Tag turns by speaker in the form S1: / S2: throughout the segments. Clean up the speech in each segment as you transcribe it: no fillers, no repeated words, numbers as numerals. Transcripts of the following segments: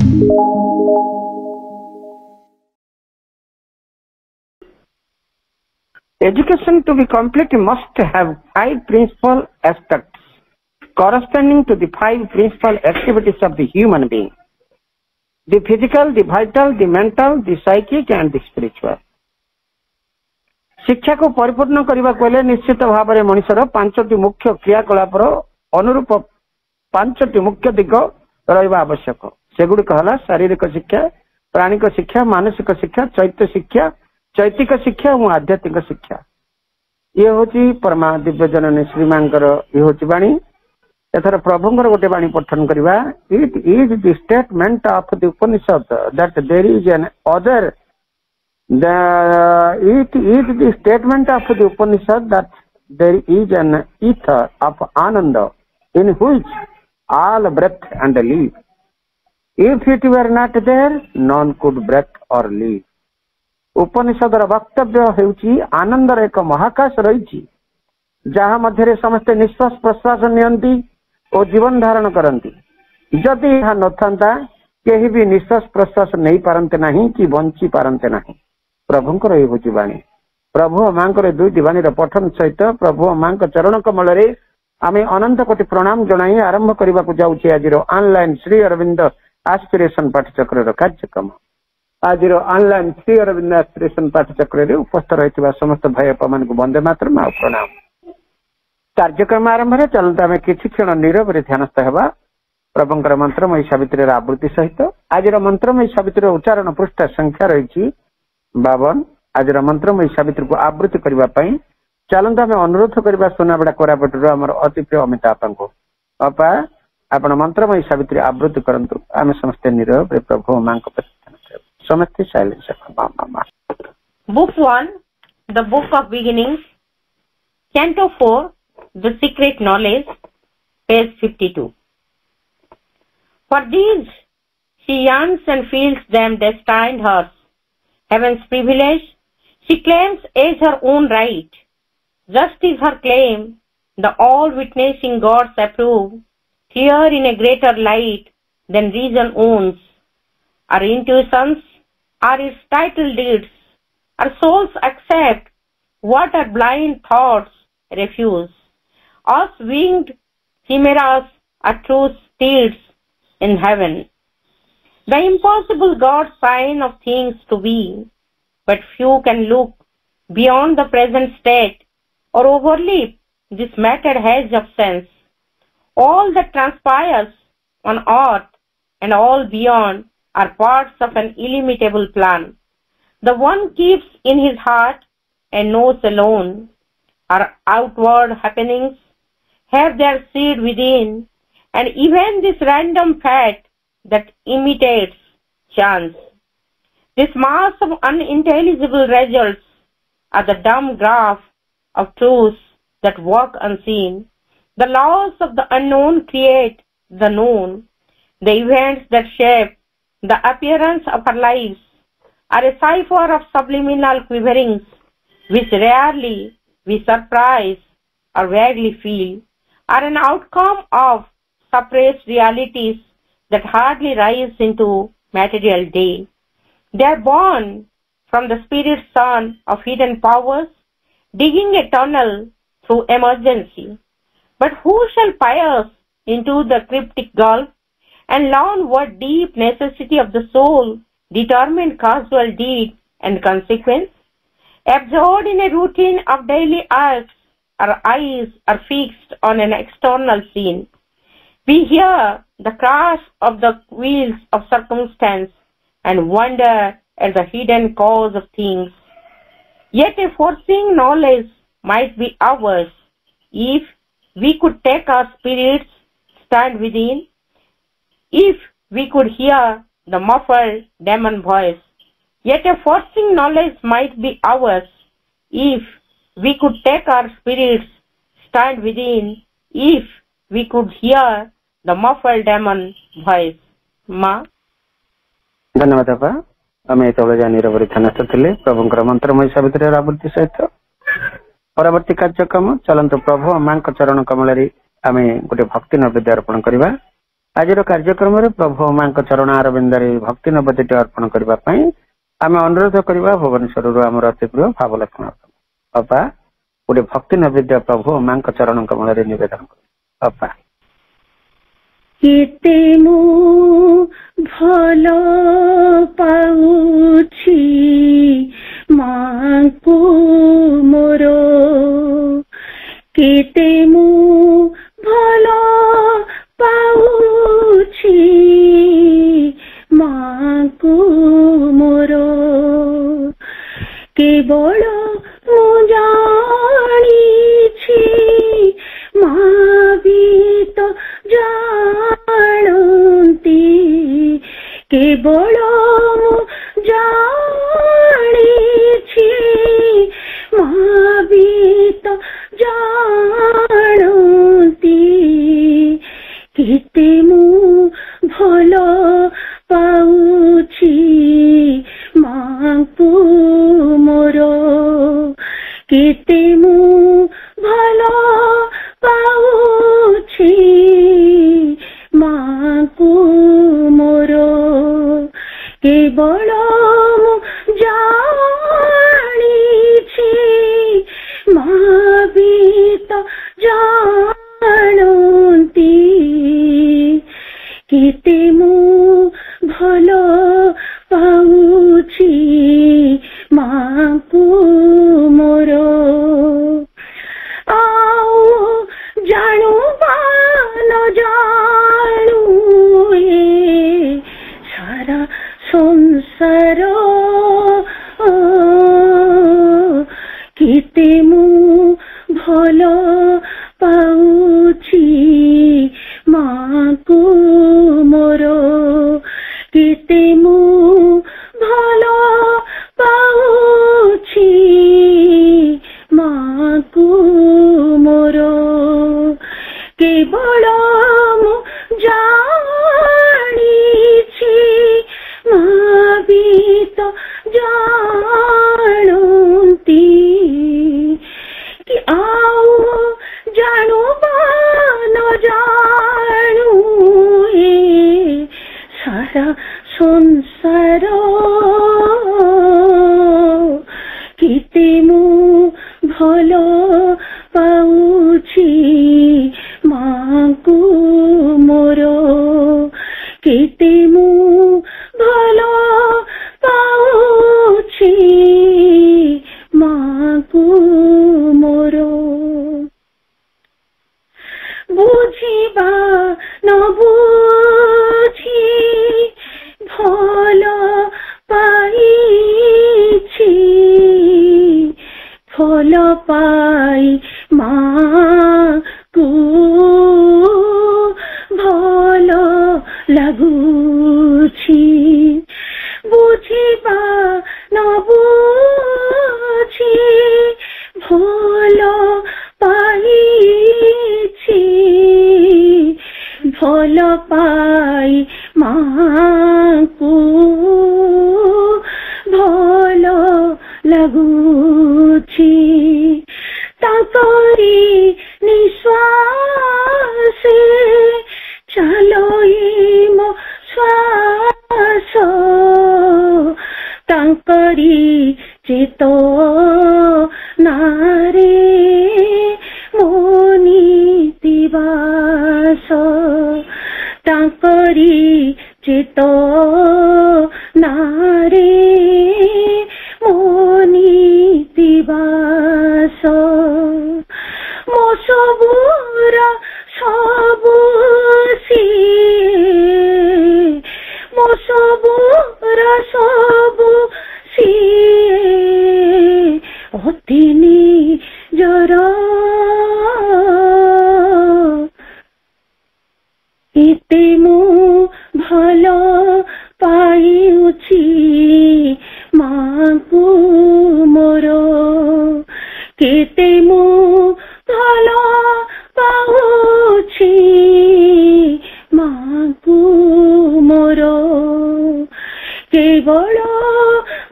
S1: Education to be complete must have 5 principal aspects corresponding to the 5 principal activities of the human being: the physical, the vital, the mental, the psychic and the spiritual. शिक्षा को परिपूर्ण करने को निश्चित भाव में मनुष्यर 5टी मुख्य क्रियाकलापर अनुरूप 5टी मुख्य दिग रहा आवश्यक। सेगुड़िक है शारीरिक शिक्षा, प्राणिक शिक्षा, मानसिक शिक्षा, चैतिक शिक्षा और आध्यात्मिक शिक्षा। ये हूँ परमा दिव्य जननी श्रीमांकर ये हूँ बाणी। एथर प्रभुंर गोटे बाणी पठन करवा। It is the statement of the Upanishad that there is another it is the statement of the Upanishad that there is an ether of Ananda in which all breath and live. If it were not there, none could breath or live. उपनिषदर वक्तव्य हेउची आनंदर एक महाकाश रही जहा मध्य समस्ते निश्वास प्रश्वास नियंती और जीवन धारण करती। जदि यह नथा केही भी निश्वास प्रश्वास नहीं पारते नहीं कि बंची पारते नहीं। प्रभुंकर ये हूँ बाणी। प्रभु माँ दुईटी बाणी पठन सहित प्रभु माँ चरण कमल आम अनंत कोटि प्रणाम जनाई आरंभ करने को जाऊँचे आज ऑनलाइन श्री अरविंद एस्पिरेशन पाठचक्र कार्यक्रम। आज ऑनलाइन श्री अरविंद एस्पिरेशन पाठचक्र उपस्थित रही समस्त भाई बापा मान वंदे मातरम आ प्रणाम। कार्यक्रम आरंभ में चलते आम कि क्षण नीरव ध्यानस्थ होगा प्रभुंकर मंत्रमयी सावित्री आवृत्ति सहित। आज मंत्रमयी सावित्री उच्चारण पृष्ठ संख्या रही 52। आज मंत्रमयी सावित्री को आवृत्ति करने चलते आम अनुरोध करवा सुनाबड़ा कोरापुटर आमर अति प्रिय अमिता आपा को। अपा आपण मंत्रमयी सावित्री आवृत्ति करंतु आम समस्ते नीरव प्रभु मां को समस्ते silence.
S2: Book 1, The Book of Beginnings, Canto 4, The Secret Knowledge, page 52. For these she yearns and feels them destined hers, heaven's privilege, she claims as her own right. Just is her claim, the all-witnessing gods approve, clear in a greater light than reason owns. Our intuitions are its title deeds, our souls accept what our blind thoughts refuse. Us winged chimeras are true steeds in heaven, the impossible God sign of things to be, but few can look beyond the present state or overleap this matted hedge of sense. All that transpires on earth and all beyond are parts of an illimitable plan. The one keeps in his heart and knows alone. Our outward happenings have their seed within, and even this random fact that imitates chance. This mass of unintelligible results are the dumb graph of truths that work unseen. The laws of the unknown create the known. The events that shape the appearance of our lives are a cipher of subliminal quiverings which rarely we surprise or vaguely feel, are an outcome of suppressed realities that hardly rise into material day. They are born from the spirit sun of hidden powers, digging a tunnel through emergency. But who shall pierce into the cryptic gulf and learn what deep necessity of the soul determined causal deed and consequence? Absorbed in a routine of daily acts, our eyes are fixed on an external scene. We hear the crash of the wheels of circumstance and wonder at the hidden cause of things. Yet a foreseeing knowledge might be ours if we could take our spirits stand within, if we could hear the muffled demon voice. Yet a foreseeing knowledge might be ours if we could take our spirits stand within, if we could hear the muffled demon voice. Ma.
S1: धन्यवाद आपा। आम नीरव ध्यानस्थ थे प्रभुंर मंत्रमयी सावित्री आवृत्ति सहित परवर्ती कार्यक्रम चलतु प्रभु मां चरण कमल आम गोटे भक्ति नैवेद्य अर्पण करवा। आज कार्यक्रम प्रभु मां चरण अरविंद भक्ति नवदीटी अर्पण करने आम अनुरोध करवा भुवनेश्वर आम अति प्रिय भावलक्ष्मण बापा गोटे भक्ति नैवेद्य प्रभु मां चरण कमल निवेदन बापा।
S3: केते मु भल पाउछि मां को मोर केते मु भल पाउछि मां को मोर केवल मु जानिछि मां भी तो जानती केवल मु जानिछि मां भी तो जानती केते मु भल पाउछि मां को मोर केते मु भल पाउछि मां को मोर केवल मु जानिछि मां भी तो जानती केते मु भल पाउछि मां को मोर आओ जानू बा न जानू ए सारा संसार केते मु भल पाउछि मां को मोर केते मु भल पाउछि मां को मोर केवल मु जानिछि मां भी तो जानती कि आओ जानू बा न जानू ए सारा संसार केते मु भल पाउछि मां को मोर केते मु भल पाउछि मां को मोर बुझिबा न बुझी भल पाइछि फल पाई मां को भल लागुछि बुझिबा न बुझी भल पाइछि भल पाई मां को भल लागुछि ताकरी निश्वास चलोई मो श्वास ताकरी चेतो नारे मोनी दिवास ताकरी चेतो नारे मोनी दिवास मो सबुर सबु सिए मो सबुर सबु सिए अतिनी जरा एते मु भल पाइछि मां को मोर केते मु भल पाउछि मां को मोर केवल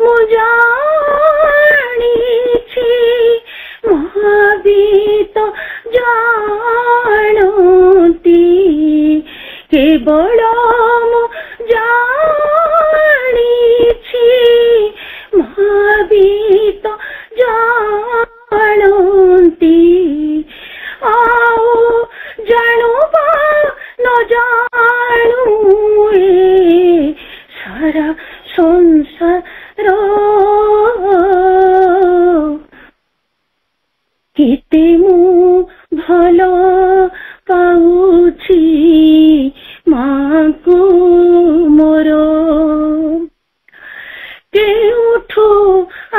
S3: मु जानिछि मां भी तो जानती କେବଳ ମୁଁ ଜାଣିଛି ମା ବି ତ ଜାଣନ୍ତି ଆଉ ଜାଣୁ ବା ନ ଜାଣୁ ଏ ସାରା ସଂସାର କେତେ ମୁଁ ଭଲ ପାଉଛି ମାଙ୍କୁ ମୋର କେଉଠୁ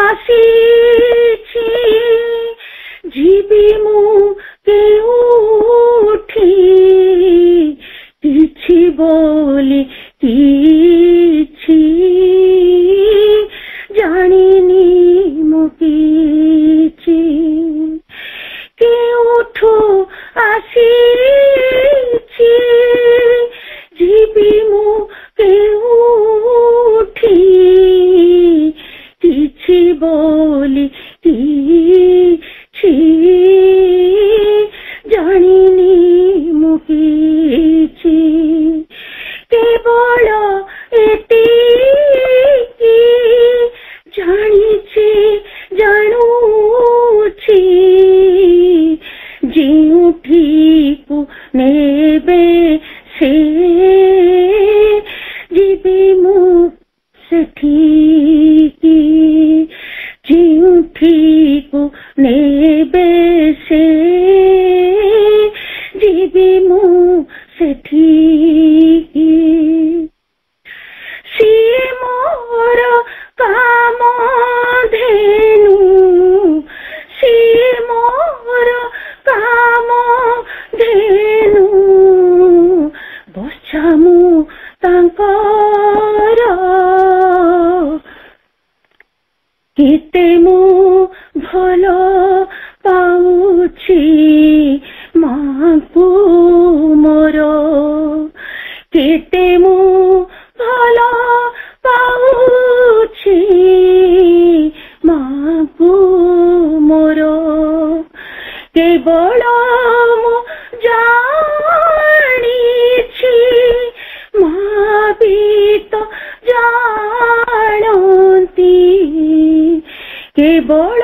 S3: ଆସିଛି ଯିବି ମୁଁ କେଉଠି କିଛି ବୋଲି କିଛି ଜାଣିନି ମୁଁ କିଛି କେଉଠୁ ଆସିଛି ଯିବି ମୁଁ କେଉଠି କିଛି ବୋଲି କିଛି ଜାଣିନି ମୁଁ କିଛି କେବଳ ଏତିକି ଜାଣିଛି ଜାଣୁଛି ଯେଉଁଠିକୁ ନେବେ ସେ ଯିବି ମୁଁ ସେଠିକି ଯେଉଁଠିକୁ ନେବେ ସେ ଯିବି ମୁଁ ସେଠିକି ସିଏ ମୋର କାମଧେନୁ ସିଏ ମୋର କାମଧେନୁ ବଛା ମୁଁ ତାଙ୍କର କେତେ ମୁଁ ଭଲ ପାଉଛି ମାଙ୍କୁ ମୋର କେତେ ମୁଁ ଭଲ ପାଉଛି ମାଙ୍କୁ ମୋର କେବଳ ମୁଁ ଜାଣିଛି ମା ବି ତ ଜାଣନ୍ତି କେବଳ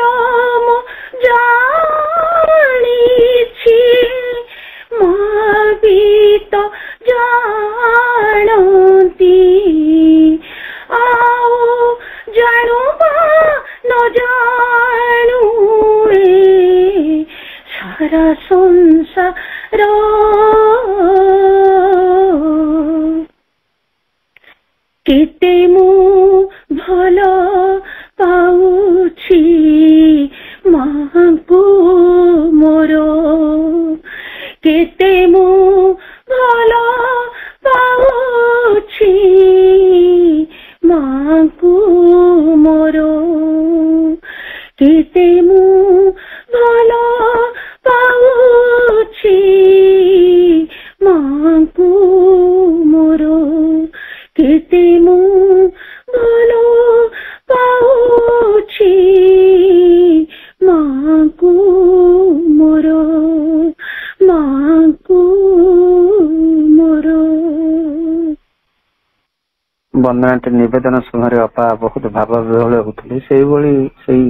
S3: ମୁଁ ଜାଣିଛି ମା ବି ତ ଜାଣନ୍ତି ଆଉ ଜାଣୁ ବା ନ ଜାଣୁ ଏ ସାରା ସଂସାର କେତେ ମୁଁ ଭଲ ପାଉଛି ମାଙ୍କୁ ମୋର କେତେ ମୁଁ ଭଲ ପାଉଛି ମାଙ୍କୁ ମୋର କେତେ ମୁଁ ଭଲ ପାଉଛି ମାଙ୍କୁ ମୋର କେତେ ମୁଁ ଭଲ ପାଉଛି ମାଙ୍କୁ ମୋର ମାଙ୍କୁ ମୋର
S1: ବନ୍ଦନାଟି ନିବେଦନ ସମୟରେ ଅପା ବହୁତ ଭାବ ବିହ୍ୱଳ ହେଉଥିଲେ ସେଇଭଳି ସେଇ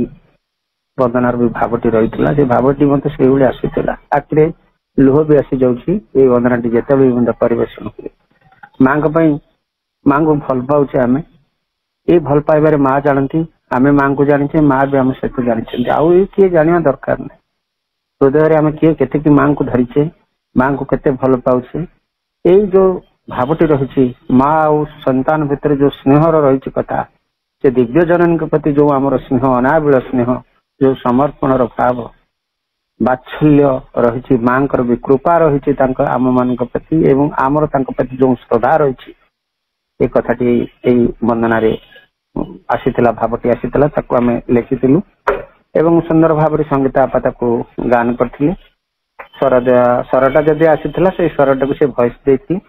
S1: ବନ୍ଦନାର ବି ଭାବଟି ରହିଥିଲା ସେ ଭାବଟି ମତେ ସେଇଭଳି ଆସିଥିଲା ଆଖିରେ ଲୁହ ବି ଆସି ଯାଉଛି ଏଇ ବନ୍ଦନାଟି ଯେତେବେଳେ ମଧ୍ୟ ପରିବେଷଣ ହୁଏ ମାଙ୍କ ପାଇଁ ମାଙ୍କୁ ଭଲ ପାଉଛେ ଆମେ ଏଇ ଭଲ ପାଇବାରେ ମା ଜାଣନ୍ତି ଆମେ ମାଙ୍କୁ ଜାଣିଛେ ମା ବି ଆମ ସହିତ ଜାଣିଛନ୍ତି ଆଉ ଏଇ କିଏ ଜାଣିବା ଦରକାର ନାହିଁ ହୃଦୟରେ ଆମେ କିଏ କେତିକି ମାଙ୍କୁ ଧରିଛେ ମାଙ୍କୁ କେତେ ଭଲ ପାଉଛେ ଏଇ ଯୋଉ ଭାବଟି ରହିଛି ମା ଆଉ ସନ୍ତାନ ଭିତରେ ଯୋଉ ସ୍ନେହର ରହିଛି କଥା ସେ ଦିବ୍ୟ ଜନନୀଙ୍କ ପ୍ରତି ଯୋଉ ଆମର ସ୍ନେହ ଅନାବିଳ ସ୍ନେହ ଯୋଉ ସମର୍ପଣର ଭାବ ବାତ୍ସଲ୍ୟ ରହିଛି ମାଙ୍କର ବି କୃପା ରହିଛି ତାଙ୍କ ଆମ ମାନଙ୍କ ପ୍ରତି ଏବଂ ଆମର ତାଙ୍କ ପ୍ରତି ଯୋଉ ଶ୍ରଦ୍ଧା ରହିଛି ଏ କଥାଟି ଏଇ ବନ୍ଦନାରେ ଆସିଥିଲା ଭାବଟି ଆସିଥିଲା ତାକୁ ଆମେ ଲେଖିଥିଲୁ ଏବଂ ସୁନ୍ଦର ଭାବରେ ସଙ୍ଗୀତ ଆପା ତାକୁ ଗାନ କରିଥିଲେ ସ୍ୱରଟା ଯଦି ଆସିଥିଲା ସେଇ ସ୍ୱରଟାକୁ ସେ ଭଏସ ଦେଇଥିଲେ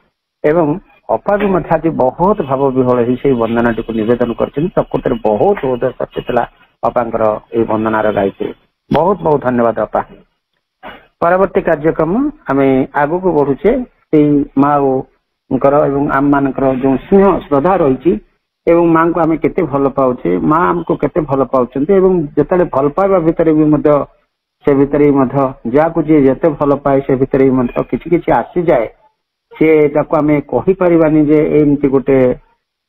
S1: ଏବଂ ଅପା ବି ମଧ୍ୟ ଆଜି ବହୁତ ଭାବ ବିହ୍ୱଳ ହେଇ ସେଇ ବନ୍ଦନାଟିକୁ ନିବେଦନ କରିଛନ୍ତି ପ୍ରକୃତରେ ବହୁତ ଉଦ୍ଦେଶ୍ୟ ଆସିଥିଲା ଅପାଙ୍କର ଏଇ ବନ୍ଦନାର ଗାଇଥିଲେ ବହୁତ ବହୁତ ଧନ୍ୟବାଦ ଅପା ପରବର୍ତ୍ତୀ କାର୍ଯ୍ୟକ୍ରମ ଆମେ ଆଗକୁ ବଢୁଛେ ସେଇ ମା ଓ एवं आम मानकर जो स्नेह श्रद्धा रही एवं माँ को आम केते भल पाउछे माँ आमको केते भल पाउछन्ते एवं जेतले भल पाइबा भितर भी मध्य से भितर जाकू जी जेते भल पाए से भितर किछि किछि आसी जाए से ताको आम कहि परिबानी जे एमती गोटे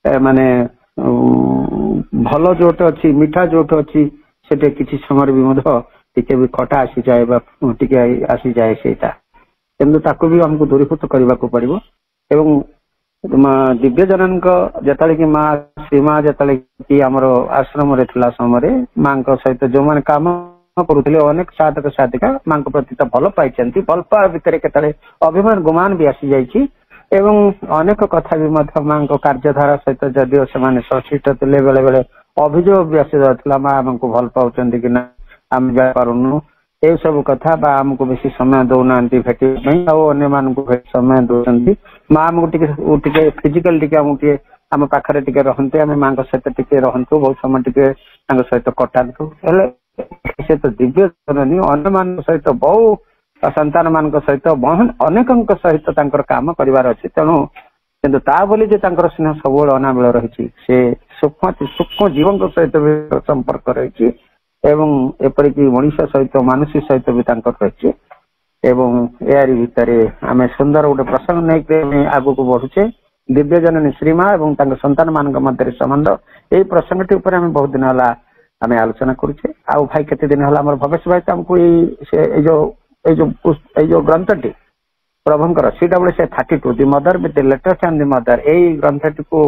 S1: माने भल जोट अच्छी मिठा जोट अच्छी से किसी समय भी टे भी खटा आसी जाए टे आसी जाए सेटा किंतु ताको भी हमको दूरीभूत करने को पड़ो एवं दिव्य जनन जतले कि माँ श्रीमा जतले कि आमर आश्रम रे थिला समय माँ सहित जो मैंने काम करुले अनेक साधक साधिका माँ प्रति तो भल पाई भल पा भितर केतले अभिमान गुमान भी आसी जाइए एवं अनेक कथा भी माँ कार्यधारा सहित जदिव से संश्लिष्ट थे बेले बेले अभियोग भी आसी जाता माँ आमको भल पाँच कि ना आम जापारूनु ये सब कथा आमको बेसी समय दौना भेटी अन्य मान समय दौरान माँ आमको फिजिकल टे आम पाखे टे रहते आम माँ सहित टे रहतु बहुत समय टे सहित कटातु से तो दिव्य जननी अन्य मान सहित बहु संतान मान सहित अनेक सहित काम कर तेणु किंतु ता बोली जे स्नेह सब अनाबिल रही से सूक्ष्म जीवन सहित भी संपर्क रही एवं एपरिक मनुष्य सहित मानुषी सहित भी रही एवं यारी भितर आम सुंदर गोटे प्रसंग नहीं आग को बढ़ुचे दिव्य जननी श्रीमा एवं संतान मान मध्य संबंध यही प्रसंगटी आम बहुत दिन है आम आलोचना करुचे आ भाई केते दिन है भवेश भाई तो आमको जो ग्रंथटी प्रभुंकर CWC32 the mother with the letters and the mother यही ग्रंथटी को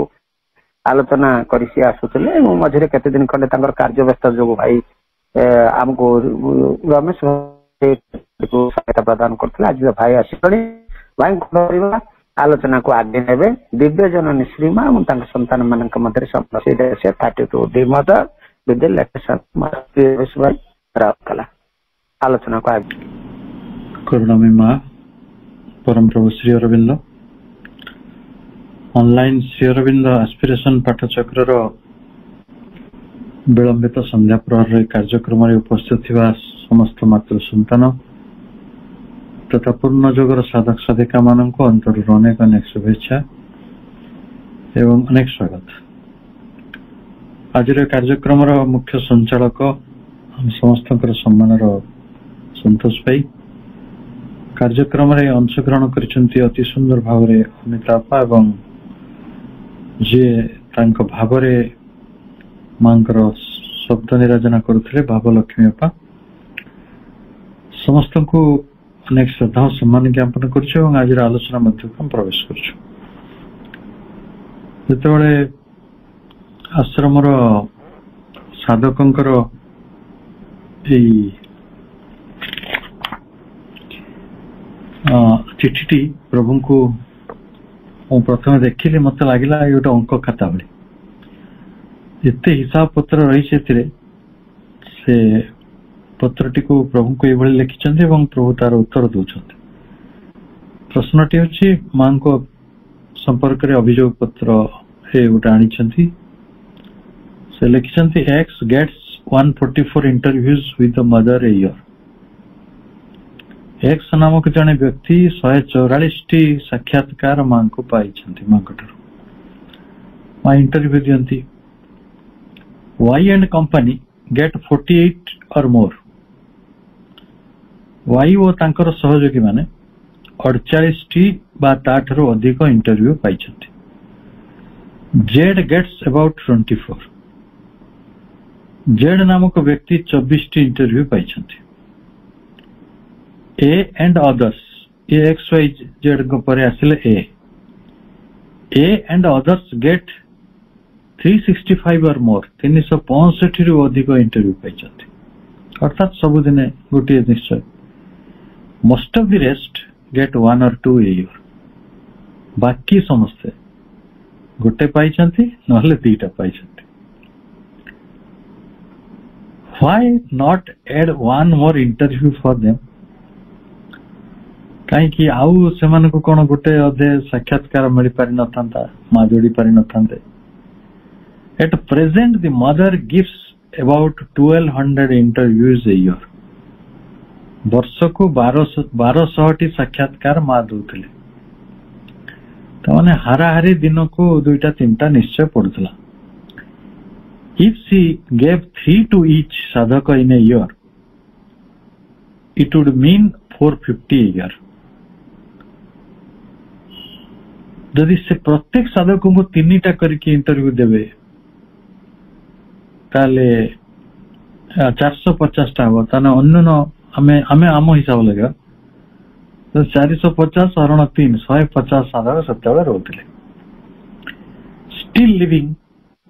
S1: आलोचना कर आसुले मझे केते दिन खंडे कार्य व्यस्त जो भाई आमको रमेश को सहायता प्रदान करते आज भाई आसि भाई आलोचना को आगे ने दिव्य जननी श्रीमा और संतान मान मध्य 32 the mother with the letters and mother भाई कला आलोचना को आगे
S4: करुणामयी माँ परम प्रभु श्री अरविंद ऑनलाइन श्री अरविंद एस्पिरेशन पाठचक्र विलंबित संध्या प्रहर कार्यक्रम उपस्थित थिबा समस्त मातृ संतान तथा पूर्ण जोगर साधक साधिका मान अंतर अनेक अनेक शुभेच्छा एवं अनेक स्वागत। आज कार्यक्रम मुख्य संचालक हम समस्त सम्मान संतोष भाई कार्यक्रम अंशग्रहण कर अति सुंदर भाव अमितापा एवं जे भाव माँ शब्द निराजना करुले भावलक्ष्मी अपा समस्त को अनेक श्रद्धा और सम्मान ज्ञापन कर आज आलोचना मध्य हम प्रवेश करते आश्रम साधकों चिठी प्रभु को प्रथम देखिली मत लगला गोटे अंक खाता भाई एते हिसाब पत्र रही से पत्रटी को प्रभु को ये लिखिं प्रभु तार उत्तर दौरान प्रश्नटी हूँ माँ को संपर्क में अभियोग पत्र गोटे आनी से लिखिं X gets 144 interviews with the mother a year X नामक जड़े व्यक्ति 144 साक्षात्कार माँ को पाई माँ माँ इंटरव्यू दियंती Y and company get 48 or more Y और तांकर सहयोगी माने 48 बा ताठरो अधिक इंटरव्यू पाई जेड गेट्स अबाउट 24 जेड नामक व्यक्ति 24 इंटरव्यू पाई ए एंड अदर्स ये एक्स वाई जेड पर आसिले A and others get 365 or मोर 365 रु अधिक इंटरव्यू पाई अर्थात सबुदिने गोटे निश्चय most of the rest get 1 or 2 a year बाकी समस्ते गोटे पाई नहले दीटा पाई why not add one more interview for them कहीं आउ से कौन गोटे अधे साक्षात्कार मिल पारि न माँ जोड़ी पारि न at present the mother gives about 1200 interviews a year वर्ष को 1200 साक्षात्कार माँ दौले ताने हाराहारी दिन को 2-3 निश्चय पड़ुला. If she gave 3 to each sadhaka in a year, it would mean 450 a year. यदि से प्रत्येक साधक को 3टा करके इंटरव्यू देवे ताले 450 टा हो ताने अन्य हमें आम हिसाब लगा तो 450 हरण 3 150 साधक सत्यावेले रहते still living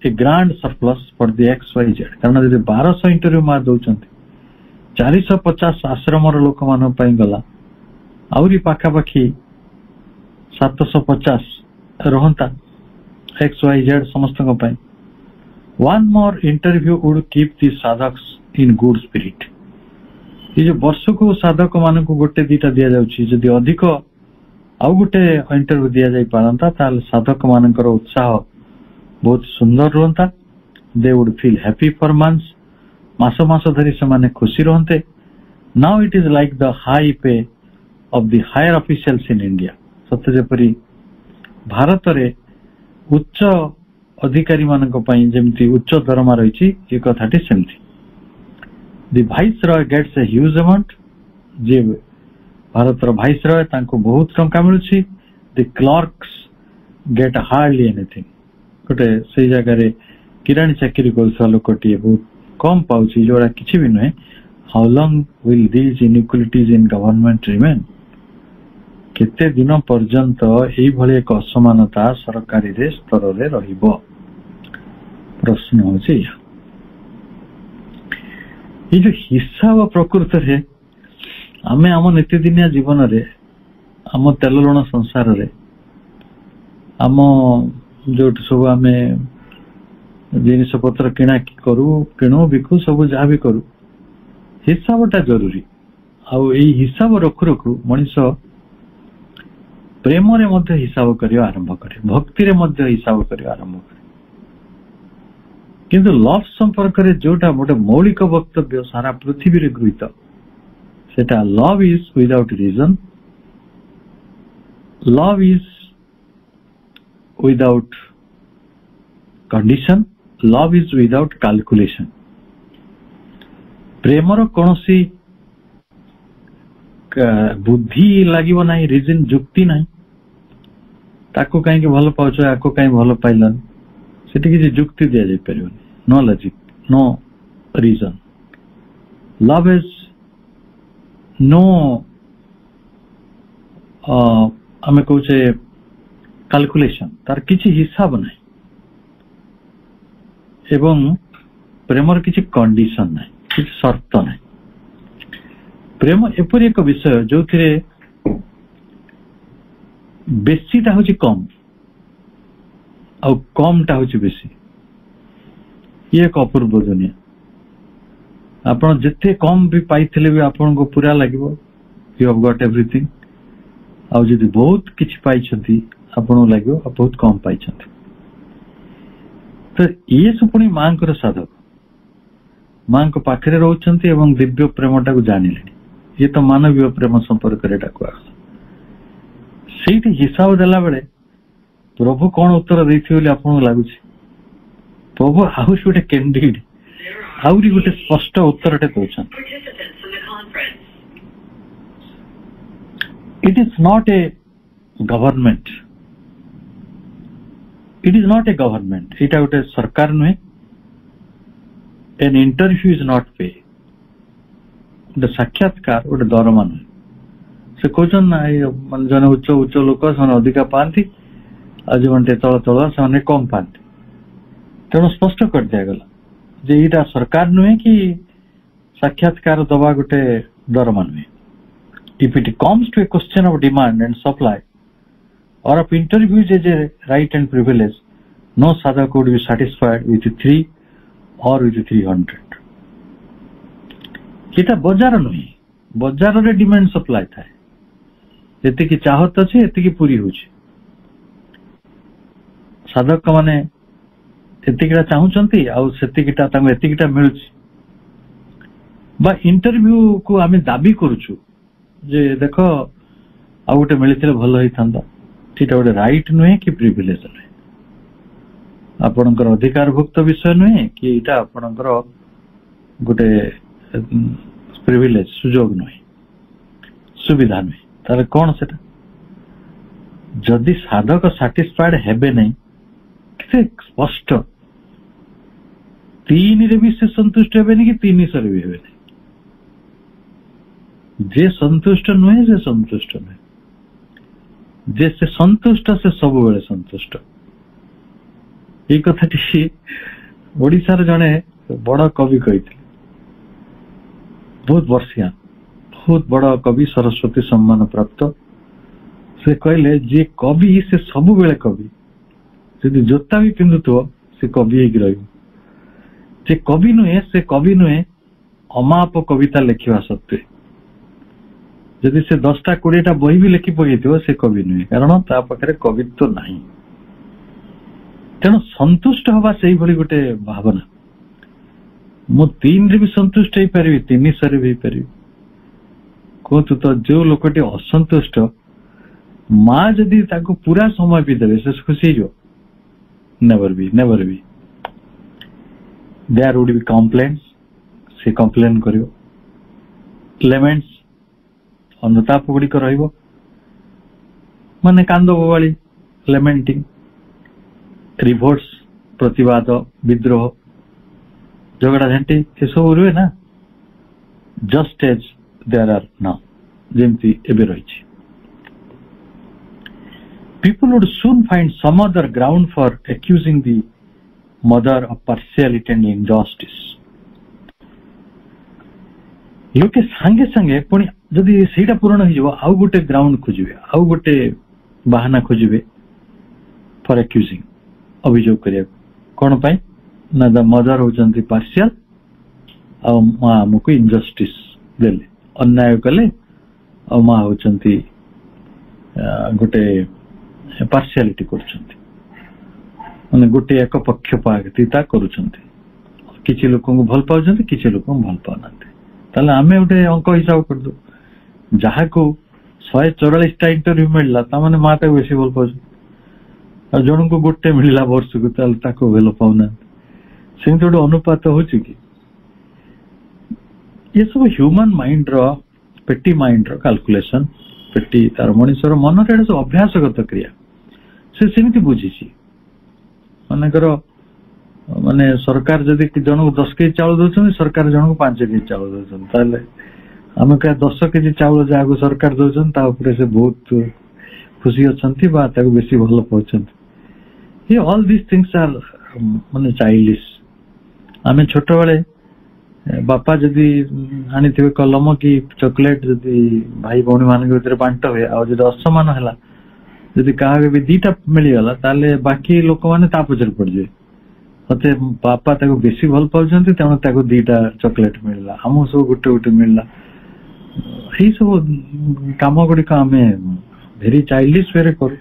S4: A grand surplus for the XYZ. कारण यदि 1200 इंटरव्यू मार दौरान 450 आश्रम लोक मान गला आउरी पाखापाखि 750 रहता XYZ समस्त. One more interview would keep the साधक्स in good spirit. ये जो वर्ष को साधक मान को गोटे 2टा दि जाउछि जदि अधिक आउ गोटे इंटरव्यू दि जाई पारंता ताल साधक मानकर उत्साह बहुत सुंदर रहता. They would feel happy for months. मास मास धरी से माने खुशी रहते. Now it is like the high pay of the higher officials in India. सत्य जेपरी भारत रे उच्च अधिकारी मानक पई जेमति उच्च दरमा रहिछि ए कथाटी सेमति. The viceroy gets a huge amount. जे भारत रो वाइसरॉय तांको बहुत टंका मिलुछि. The clerks get hardly anything. गोटे से जगह रे किरानी चाकरी करसा लोकटी बहुत कम पाउछि जोड़ा किछि भी नहे. How long will these inequalities in government remain. केते दिन पर्यंत एई भली एक असमानता सरकारी रे स्तर रे रहिबो. प्रश्न होछि ये जो हिसाब प्रकृत रे आमे आम नित्यदिनिया जीवन रे आम तेल लुण संसार रे आम जो सब आमे जिनिस पत्र किणा करू किणु बिकू सब जहाँ भी करू हिसाबटा जरूरी. आउ एई हिसाब रखु रखु मनीष प्रेम रे मध्य हिसाब करिया आरंभ करे. भक्ति रे मध्य हिसाब करिया आरंभ करे. किंतु लव संपर्क रे जोटा मोटे मौलिक वक्तव्य सारा पृथ्वी रे गृहीत सेटा love is without reason. Love is without condition. Love is without calculation. प्रेमर कौनसी बुद्धि लागिबो नाही, रीजन जुक्ति नाही. ताको कहीं भल पाउछ आको कहीं भल पाइलन सेठी किसी जुक्ति दिया जाय परिबो. No logic, no reason. Love is no हमें कहूचे कैलकुलेशन. तार किसी हिसाब नाही एवं प्रेमर किसी कंडीशन नाही, किसी शर्त नाही. प्रेम एपरी एक विषय जो थिरे बेसीटा होची कम आ कमटा होची बेसी. ये एक अपूर्व दुनिया. आपण जिते कम भी पाइथिले भी आपण को पूरा लागिवो यू हैव गॉट एवरीथिंग. आ जदि बहुत किछ पाइछंती आपण लागिवो आ बहुत कम पाइछंती. तो ये सुपुनी मांकर साधक मां को पाखरे रहउछंती एवं दिव्य प्रेमटा को जानिले. ये तो मानवीय प्रेम संपर्क रे डाकुआ सेठी हिसाब देला बेले प्रभु कौन उत्तर देथि बोली आपन लागुछि. प्रभु हाउस गोटे कैंडिड आउरी गोटे स्पष्ट उत्तरटे दउछन. It is not a government. It is not a government. इटा गोटे सरकार नुहे. एन इंटरव्यू इज नॉट पे. गोटे साक्षात्कार गोटे दरमा नुहे. से कहन ना जन उच्च उच्च लोक से अधिका पाती आज मैंने तल तल से कम पाती. तेणु स्पष्ट कर दिगला जे यहाँ सरकार नुहे कि साक्षात्कार दबा गोटे दरमा नुहे. If it comes to a question of demand and supply or of interviews as a right and privilege, no साधक would be satisfied with 3 or with 300. ये बजार नुहे. बजार रे डिमांड सप्लाई थाए. एति चाहत अच्छे एति पूरी हो. साधक माने एतिकिटा चाहूचंती आउ सेतिकिटा तांको एतिकिटा मिलुछि. बा इंटरव्यू को आमे दाबी करूछु जे देखो आ गोटे मिलिथिले भल होई थांदा. सेटा गोटे राइट नुहे कि प्रिविलेज नुहे आपणकर अधिकारभुक्त विषय नुहे कि एटा आपणकर गोटे प्रिविलेज सुजोग नुहे सुविधा नुहे ताले कौन सेटा जदि साधक साटिस्फाइड हेबे नहीं केते स्पष्ट तीन रे भी से संतुष्ट हेबे नहीं कि तीन सरे भी हेबे नहीं जे संतुष्ट नुहे से संतुष्ट नुहे जे से संतुष्ट से सब बेले संतुष्ट ये कथाटी ओडिशार जड़े बड़ कवि कही बहुत वर्षिया बहुत बड़ कवि सरस्वती सम्मान प्राप्त से कहले जे कवि से सब बेले कवि जदि जोता भी पिंधुथो से कवि होगी रही जे कवि नुहे से कवि नुहे अमाप कविता लिखा सत्वे जदि से 10टा 20टा बही भी लिखि पकई से कवि नुहे कारण ता पाखे कवित्व नहीं तेणु संतुष्ट हवा से गोटे भावना मु 3 रे भी संतुष्ट हो पारि 3 सरे भी पारि कहतु तो जो लोकटी असंतुष्ट माँ जदि ताको पूरा समय भी देवे से खुशी जो never be there would be complaints से कंप्लेन करियो लेमेंट्स अनुताप गुड़िक रहिबो माने कांद बोवाली लेमेंटिंग रिवोल्ट्स प्रतिवाद विद्रोह झगड़ा झंटी ये सब रुए ना just as there are now जेमती एबे रहिछि people would soon find some other ground for accusing the mother of partiality and injustice लोके संगे संगे पुणी जदि सेटा पूर्ण हो आउ गोटे ग्राउंड खोजे आउ गोटे बहाना खोजे फॉर एक्यूजिंग अभियोग करिया कौन पाई ना द मदर होचंती पार्शियल आ मां हमको इनजस्टिस देले अन्याय कले आ मां होचंती गोटे पार्शियलिटी करछंती माने गोटे एक पक्षपातिता करूछंती किछि लोक को भल पाउछंती किछि लोक को भल पाउनांती ताले आमे गोटे अंक हिसाब कर दो जहा को 144 टा इंटरव्यू मिलला ता माने माता बेसी भल पाउछ आ जण को गोटे मिलला वर्ष को ताले ताको भल पाउनांती सेम तो अनुपात होछि कि ये सब ह्यूमन माइंड रो पेटी माइंड रो कैलकुलेशन पेटी तार मनुष्यर मन रे सब अभ्यासगत क्रिया से सेमिति बुझिछि मानकर माने सरकार जदि जन को 10 केजी चावल दउछन सरकार जन को 5 केजी चावल दउछन ताले हम का 10 केजी चावल जागो सरकार दउछन ता ऊपर से बहुत खुशी अछंती बा ताको बेसी भलो पहुचंती ये ऑल दिस थिंग्स आर माने चाइल्डिश आमे छोट बेले बापा जदि आनी थिबे कलम की चॉकलेट जदि भाई भौणी मान के भीतर बांट हुए आ जदि असमान हला जदि कहा भी 2टा मिली गला ताले बाकी लोक माने ता पचर पड़ जे मते पापा ताको बेसी भल पाउछंती तेनो ताको 2टा चॉकलेट मिलला हम सब गुटे गुटे मिलला एही सब काम गुडी का हमें वेरी चाइल्डिश वे करू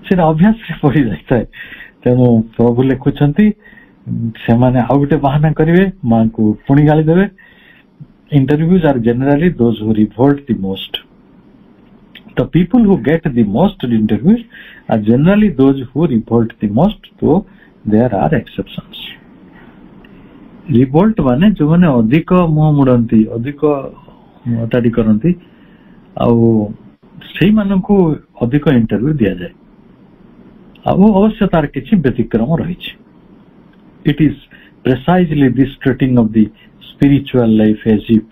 S4: से अभ्यास रे पड़ी जाता है तेनो प्रभु लिखुछंती से माने आ गुटे बहाना करिवे मां को पुणी गाली देवे interviews are generally those who revolt the most The people who get the most interviews are generally those who revolt the most, though there are exceptions. Revolt माने जो माने अधिक मुह मुड़ंती अधिक ताड़ी करंती आउ सेही मानकु अधिक इंटरव्यू दिया जाए आउ अवश्य तार किछि व्यतिक्रम रहिछि It is precisely this treating of the spiritual life as if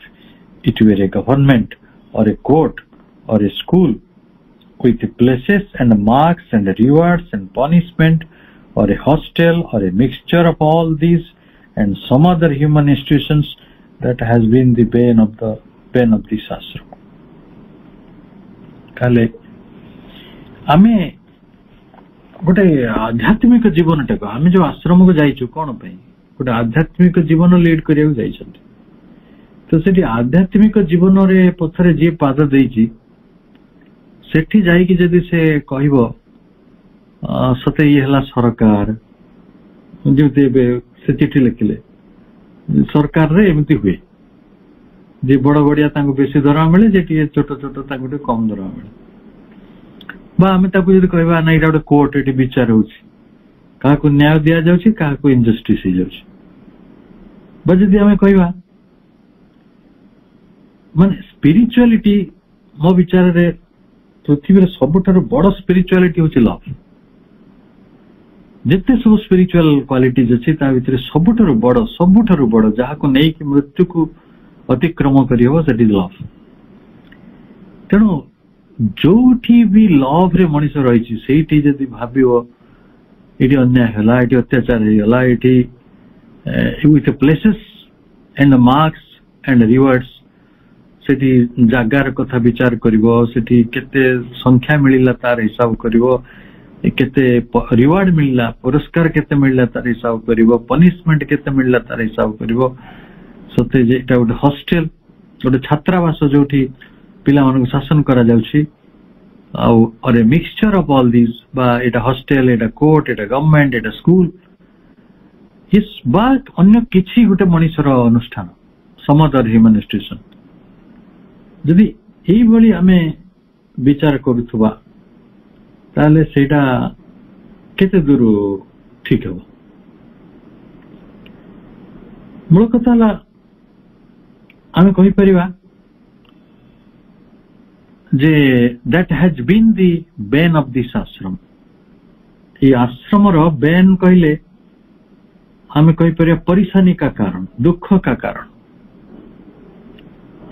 S4: it were a government or a court or a school with places and marks and rewards and punishment or a hostel or a mixture of all these and some other human institutions that has been the bane of this ashram. Kale ame गोटे आध्यात्मिक जीवन टाक आम जो आश्रम को जाइछु कौन पे गोटे आध्यात्मिक जीवन लीड करिया जाइछंती तो सेठी आध्यात्मिक जीवन रे पथरे जे पाद देइछि सेठी जाई कि जदि से कहबो सते ये हला सरकार जेते से चिठी लिखले सरकार रे एमती हुए जे बड़ बड़िया तांको बेसी दरा मिले जे टी छोट छोट तांको कम दरा मिले बा आम कहवा ना यहाँ गोटे कोर्ट ये विचार होची क्या न्याय दि जाऊँगी क्या इनजस्टिस हो जाऊँगी बा जदि आम कहवा माने स्पिरिचुआलिटी मो विचार रे पृथ्वी सबुठार बड़ स्पिरिचुआलिटी हूँ लव जिते सब स्पिरिचुअल क्वालिटीज अच्छी सबुठार बड़ जहाँ को नहीं कि मृत्यु को अतिक्रम कर लव तेणु जो भी लव रे मनीष रही से जदि भाव ये अन्याय है ये अत्याचार होगा ये with places and marks and rewards से जगार कथा विचार करी केते संख्या मिलला तार हिसाब करिवो केते रिवार्ड मिलला पुरस्कार केते मिलला तार हिसाब करिवो पनिशमेंट केते मिलला तार हिसाब करिवो सते जे एटा गोटे हॉस्टल गोटे छात्रावास जोठी पिला मानक शासन करा जाउछि और a mixture of all this बा एटा हॉस्टल एटा कोर्ट एटा गवर्नमेंट एटा स्कूल इस बात अन्य किछि गोटे मनीषर अनुष्ठान समदर ह्यूमनिस्ट्रेशन जदि यही भली आमे विचार करुथुबा ताले सेटा केते दूर ठीक हो मूल कथा ला आमे कहि परिबा जे that has been the ban of this ashram ये आश्रम रो बैन कहले हमें कहि परिबा परेशानी का कारण दुख का कारण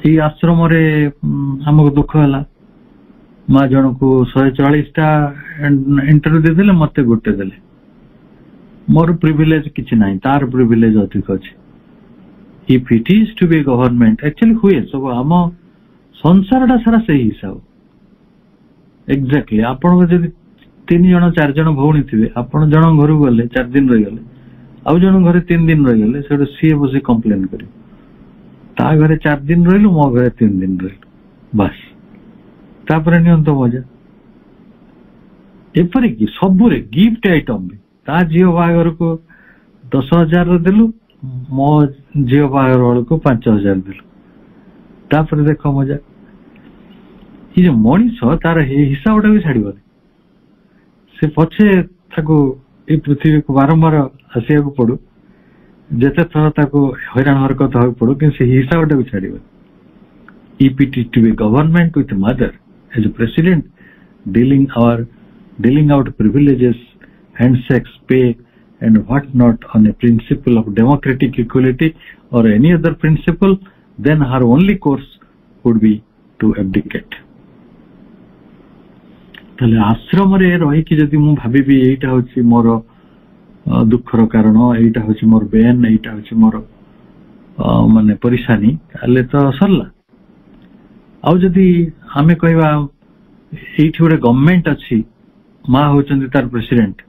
S4: ये आश्रम रे हमको दुख है माँ जन को 140टा इंटरव्यू दे देले मते गोटे देले मोर प्रिविलेज किछि नाही तार प्रिविलेज अधिक अछि if it is to be government actually हुए सब हम संसारटा सारा सही हिसाब एक्जाक्टली आपण जदि 3 जन 4 जन भौणी थिबे आपण जन घर गले 4 दिन रही गले आउ जन घरे 3 दिन रही गले सेडो सीए बसी कंप्लेन करी ता घरे 4 दिन रहिलु मो घरे 3 दिन रहिलु बस तापर नियंत मजा एपरि कि सबुरे गिफ्ट आइटम भी ता जियो बागर को 10,000 देलु मो जियो बागर वाल को 5,000 देलु तापर देखो मजा ये जो मनीष तार हिसाबटा भी छाड़ से पछे ताको ए पृथ्वी को बारंबार आसिया को पड़ू जेते थर ताको हैरान हरकत हो पड़ो कि से हिसाबटा भी छाड़ if it is to be government with mother as a president dealing out privileges, handshakes, pay and what not on a principle of democratic equality or any other principle, then her only course would be to abdicate. ताले आश्रम रे रही कि जदि मु भाबी एटा होची मोर दुखर कारण एटा होची मोर बेन एटा होची मोर माने परेशानी ताले तो सरला आउ जदि हमें कहवा एठी गोटे गवर्नमेंट अछि माँ होचंदी तार प्रेसिडेंट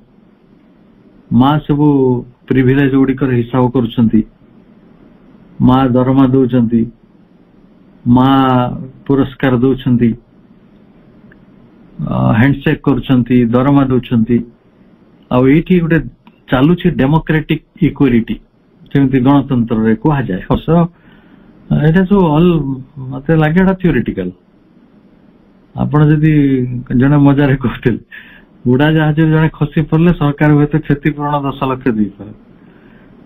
S4: माँ सब प्रिविलेज गुड़िकर हिसाब करुछंती माँ दरमा दौचंती माँ पुरस्कार दौचंती हैंडशेक करुछंती दरमा दौचंती आ एठी गोटे चालुछि डेमोक्रेटिक इक्वालिटी जेमति गणतंत्र रे कहा जाय हस एटा जो ऑल मते लागेडा थ्योरेटिकल आपण जदि जने मजारे कहते उड़ा जहाज जने खसी पड़ले सरकार हुए तो क्षतिपूर्ण 10 लाख दी पारे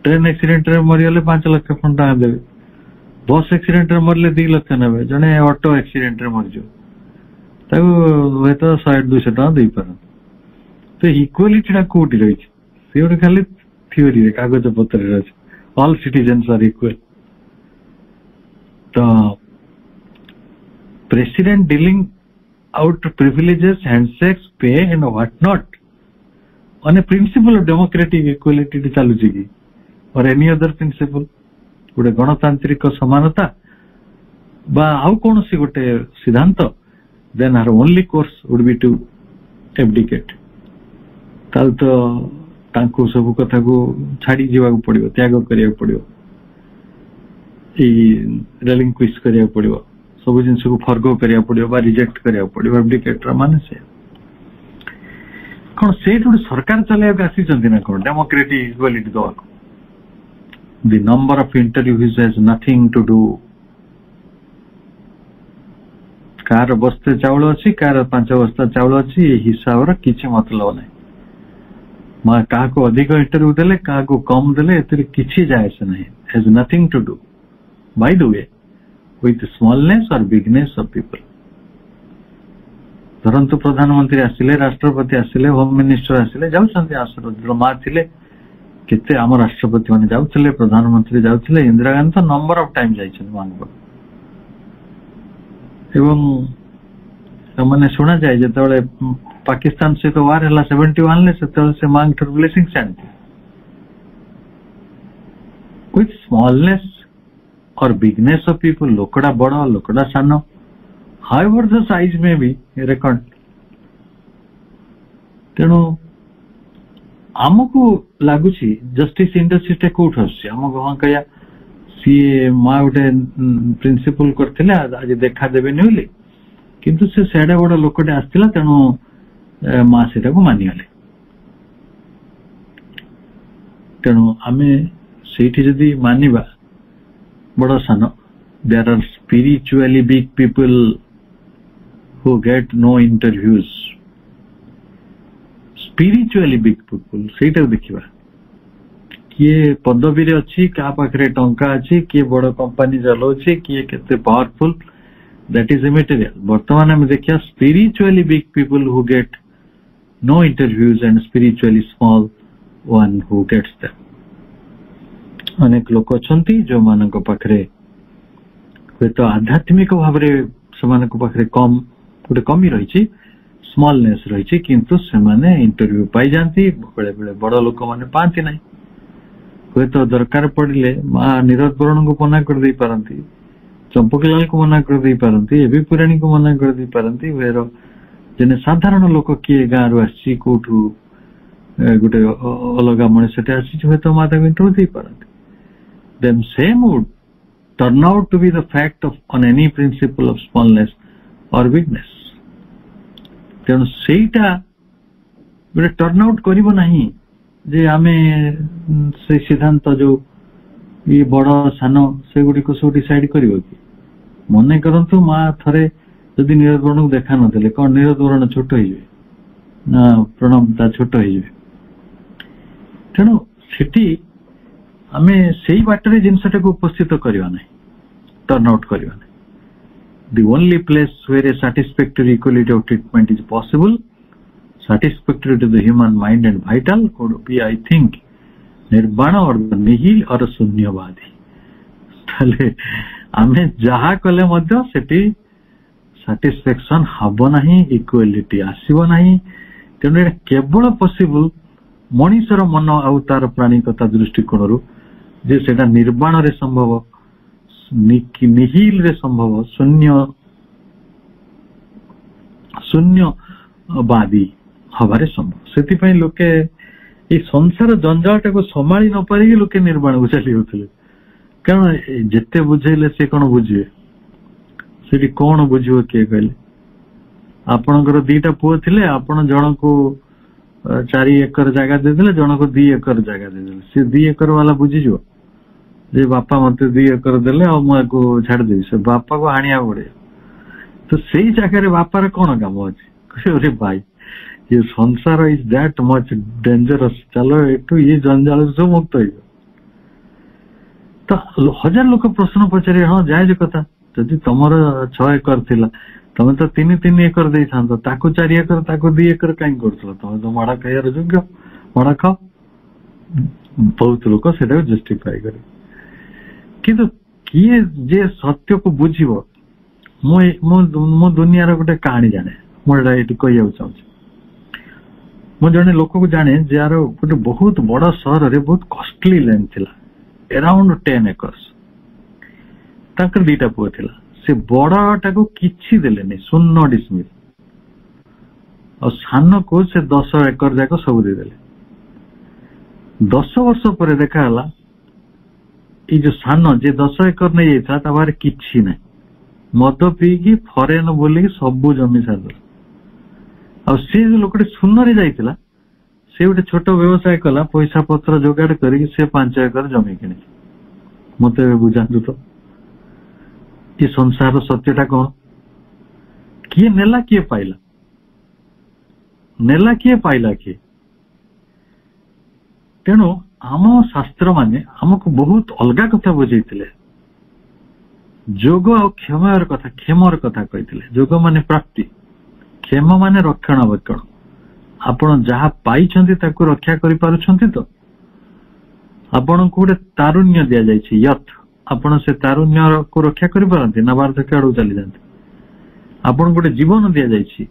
S4: ट्रेन एक्सीडेंट रे मरियले 5 लाख फंडा देबे बस एक्सीडेंट रे मरले 2 लाख नेबे जने ऑटो एक्सीडेंट रे मरजो ताको हुए तो 100-200 टका दे पारे तो इक्वालिटी ना कोटी रही से ओटे खाली थ्योरी रे कागज पत्र रे ऑल सिटीजन्स आर इक्वल तो president dealing out privileges, handshakes, pay and what not on a principle of democratic equality चालू जी or any other principle गोटे गणतांत्रिक समानता बा आउ कौन सी गोटे सिद्धांत then our only course would be to abdicate ताल तो तांको सब कथा को छाड़ी जीवा को पड़ियो त्याग करिया पड़ियो ई relinquish करिया पड़ियो सब जिन को फर्गो करिया पड़ियो बा रिजेक्ट करिया पड़ियो एब्डिकेटर माने से कोन से सरकार चले आसी चंदी ना कोन democratic equality though the number of interviews has nothing to do कार बस्ते चाउल अच्छी कार 5 बस्ता चाउल अच्छी ये हिसाब किसी मतलब नहीं माँ क्या अधिक इंटरव्यू देले क्या कम देले किसी जाए से नहीं has nothing to do by the way with smallness और बिगनेस ऑफ पीपल धरतु प्रधानमंत्री आसिले राष्ट्रपति आसिले होम मिनिस्टर आसिले जाउछन्ति आसर माँ थिले केते आम राष्ट्रपति माने जाउथिले प्रधानमंत्री जाउथिले इंदिरा गांधी तो नंबर ऑफ टाइम जाइछन मांग एवं मैंने शुणा जाए जो पाकिस्तान से तो वार है 71 से मांग ठर ब्लेसिंग शांति विथ स्मॉलनेस और बिगनेस ऑफ पीपल लोकड़ा बड़ लोकड़ा सान हाउएवर द साइज में भी रेकर्ड तेणु आमको लगुच जस्टिस इंडस्ट्री कौट आमको हाँ कह सी माँ गोटे प्रिंसिपल करते आज देखा देवेनि बोली किंतु से सेडा बड़ लोकटे आसला तेणु माँ से मानिगले तेणु आम से जदि मानिबा बड़ सान there are spiritually big people who get no interviews spiritually big people से देखा किए पदवी अच्छी क्या पाखे टंका अच्छी किए बड़ कंपनी चलाउछि किए केते पावरफुल दैट इज इमेटेरियल वर्तमान आम देखिए spiritually big people who get no interviews and spiritually small one who gets them अनेक लोक अच्छी जो मान पाखे हे तो आध्यात्मिक भाव से कम गोटे कमी रही स्मॉलनेस रही किंतु से माने इंटरव्यू पाई जाती बेले बेले बड़ लोक मैंने पाती ना हे तो दरकार पड़े माँ नीरज बरण को मना कर दे पारती चंपकलाल को मना कर दे पारती एबी पुराणी को मना कर दे पारती वेर जेने साधारण लोक किए गाँव रु आसी कौटू गोटे अलग मनुष्य आसी हे तो माँ इंटरव्यू दे पारती then same would turn out to be the fact of on any principle of smallness और बिगनेस तेणु सेटा गोटे टर्न आउट करिबो नहीं जे आमे से सिद्धांत जो ये बड़ सान से गुड़िक सब डिसाइड करिवो कि मने करंतु माँ थरे जदि नीरज बरण को देखा नदेले कौन नीरज बरण छोट हो ना प्रणव ता छोट हो तेणु सेठी आमे सेही बाटरे जिनसटा को उपस्थित करवा नहीं टर्न आउट करवा नहीं the only place where a satisfactory equality of treatment is possible satisfactory to the human mind and vital would be I think nirvana or the nihil or शून्यवादी ताले आमे जहा कले मध्य सेठी satisfaction हबो नहीं इक्वालिटी आसीबो नहीं तेणु केवल पॉसिबल मनीषर मन आउ तार प्राणिकता दृष्टिकोण रु जे सेटा निर्वाण रे संभव निहिल रे संभव शून्यवादी हबारे संभव से लोके ये संसार जंजाल टाक संभाली न पारिक लोके निर्माण को चली होते कारण जिते बुझेले से कौन बुझे से कौन बुझे किए कहले आपणकर 2टा पुओ थिले आपण जन को 4 एकर जगह देदेले जन को 2 एकर जगह देदेले से 2 एकर वाला बुझीजो जे बापा मत 2 एकर देले और मुझे छाड़ देवी से बापा को हाणिया पड़े तो सही जगह बापार कौन काम अच्छे अरे भाई ये संसार इज दैट मच डेंजरस चलो एटू ये जंजाल से मुक्त हो तो 1000 लोक प्रश्न पचारे हाँ जायज कथा जदि तुम 6 एकर थिला तमे तो 3 एकर दे था 4 एकर 2 एकर कहीं कर तो माड़ा खाइबार योग्य माड़ा खाओ बहुत लोक से जस्टिफाई करे किंतु किए जे सत्य को बुझिबो मो दुनिया रो गोटे कहानी जाने मोटा ये कहू चाहूँ मो जने लोक को जाने जार गोटे बहुत बड़ सहर रे बहुत कॉस्टली लैंड थिला अराउंड 10 एकर्स ताकर 2टा पुओ थिला से बड़टा को किछि देलेनी 0 डिसमिल और सान को से 10 एकर जाक सब दे देले 10 वर्ष पर देखा हला ये जो सान जे 10 एकर नहीं जाता ताबार किछि नहीं मद पीकी फरेन बोलिकी सबू जमी सार और सी जो लोक शून्य जाइला से गोटे छोट व्यवसाय कला पैसा पत्र जोगाड़ करके से 5 एकर जमी किणी मत बुझातु तो ये संसार सत्यटा कौन किए नेला किए पाइला, नेला किए पाइला किए। तेणु आम शास्त्र माने आमको बहुत अलगा कथा बुझेइथिले। जोग और क्षेमर कथा, क्षेमर कथा कहिथिले। जोग माने प्राप्ति, क्षेम माने रक्षणाबेक्षण। आपण जहा पाइछन्ति ताको रक्षा करि पारुछन्ति तो आपण को गोटे तारुण्य दिया जाइछि यथ, आपण से तारुण्य को रक्षा करि पारंति ना वार्धक्य आडू चली जांति। आपण गोटे जीवन दिया जाइछि,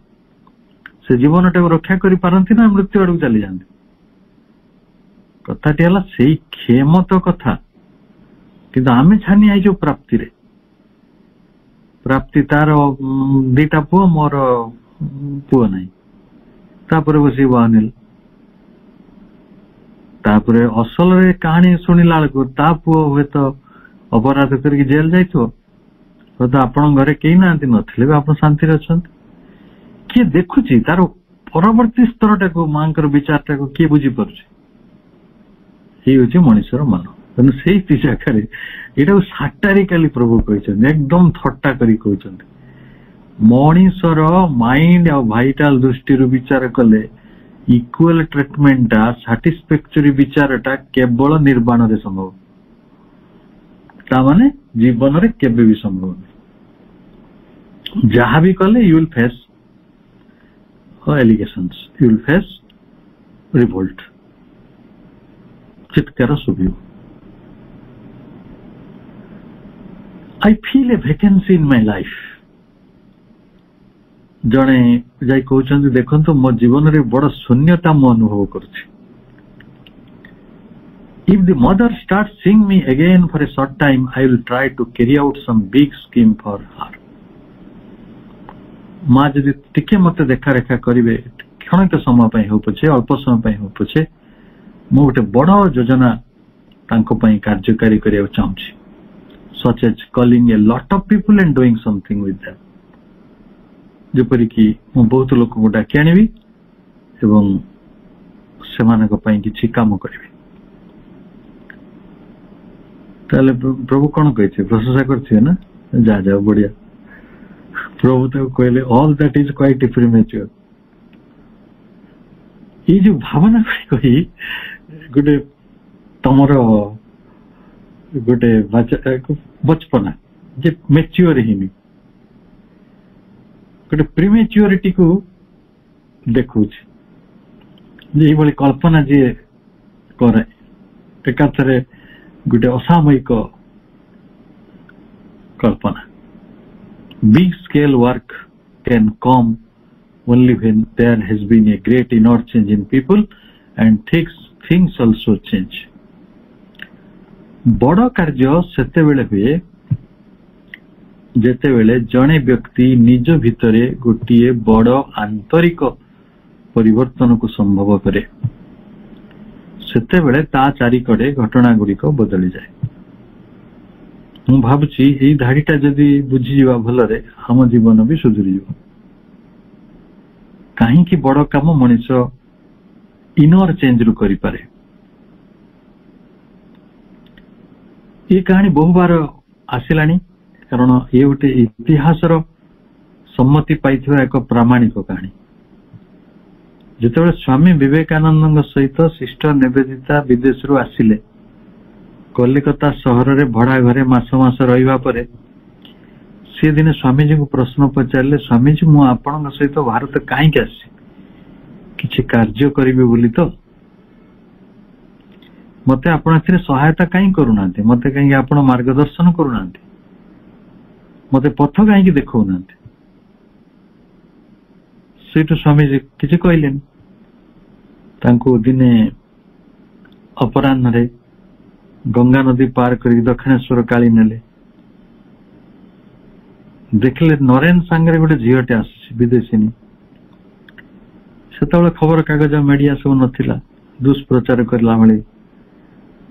S4: से जीवन टाको रक्षा करि पारंति ना मृत्यु आडू चली जांति। कथाटी हला सेई क्षेमत कथा, किंतु आमे छानी आइछो प्राप्ति रे। प्राप्ति तार दीटा पुओ, मोर पुओ नहीं, तापर बसी बानिल। तापर असल रे कहानी सुनिला बेलको ता पुओ हुए तो अपराध करके जेल जाइथो, तो आपण घरे केही नांती नथिले आपण शांति रे अछंती। किए देखुची तार परवर्ती स्तरटाको मांकर विचारटाको किए बुझी पारुची, ये हूँ मनुष्यर मन। तेणु से जगह यहाँ साटारिकाली प्रभु कहते, एकदम थट्टा करी कहते मनुष्यर माइंड आ भाइटाल दृष्टि विचार कले इक्वल ट्रीटमेंटा साटिस्फैक्टरी विचारटा केवल निर्वाण रे संभव, तामाने जीवन रे केबे भी संभव नहीं। जहाँ भी कले you will face allegations, you will face revolt, चित्कार शुभिव। I feel a vacancy in my life। जने जाई कहउछन देखंतु मो जीवन रे बड़ शून्यता मो अनुभव करछि। If the mother starts seeing me again for a short time, I will try to carry out some big scheme for her। माँ जदि टिके मते देखा रेखा करिवे, क्षणिक समय पई हो पछे, अल्प समय पई हो पछे, मु गोटे बड़ योजना तांको पई कार्यकारी करिया चाहूछि, such as calling a lot of people and doing something with them। जेपरि कि मु बहुत लोक को डाकी आनिबी एवं सेमानक पई किछि काम करिबी। ताले प्रभु कोन कहै प्रशंसा करथिए ना, जा जा बढ़िया। प्रभु तो कहले all that is quite premature. ये जो भावना कही गोटे तमर गोटे बचपना जे मेच्योर हिनी गोटे प्रीमेच्योरिटी को देखुछ, जे भली कल्पना जे करे एकाथरे गोटे असामयिक कल्पना। Big scale work can come only when there has been a great inner change in people and things also change। बड़ कार्य सेते बेले हुए जेते बेले जने व्यक्ति निज भितरे गोटिए बड़ आंतरिक परिवर्तन को संभव करे, सेते बेले ता चारिकड़े घटना गुड़िक बदली जाए। मु भाबुची एई धाड़ीटा जदि बुझी जीवा भलरे हम जीवन भी सुधरी जीव। कहीं बड़ काम मनीष इनर चेंज रु करि पारे। ये कहानी बहु बार आसिलानी, कारण ये गोटे इतिहास सम्मति पाइथिबा एक प्रामाणिक कहानी। जेतेबेले स्वामी विवेकानंद सहित सिस्टर निवेदिता विदेश रु आसिले, कलिकता सहर रे भड़ा घरे मास मास रहिबा परे से दिन स्वामीजी को प्रश्न पचारे, स्वामीजी मु आपण सहित भारत कहीं आसी किसी कार्य करी बोली, तो मते आपण एथिरे सहायता कहीं करूना, मते कहीं आपण मार्गदर्शन करूना, मते पथ कहीं देखौना। सेठु स्वामीजी किसी कहलेन। तांको दिने अपराह्न रे गंगा नदी पार कर दक्षिणेश्वर काली नेले, देखले नरेन सांगरे गोटे झीटे आस विदेशी। से खबर कागज मीडिया सब नथिला, दुष्प्रचार करला भली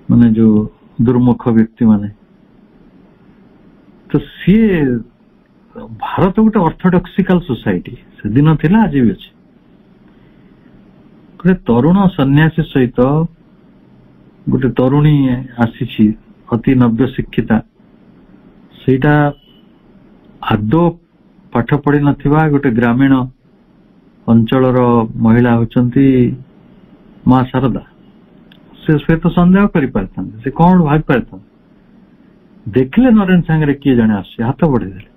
S4: माने जो दुर्मुख व्यक्ति माने। तो सी भारत गोटे ऑर्थोडॉक्सिकल सोसाइटी से दिन थिला, आज भी अछि। गोटे तरुण सन्यासी सहित गोटे तरुणी आसी अति नव्य शिक्षिता, सेटा आदो पाठ पढ़ी नथिबा गोटे ग्रामीण अंचलर महिला होचंती माँ शारदा से तो संदेह कर से कौन भाग पारता देखले नरेन सांगे किए जने आसे हाथ बढ़े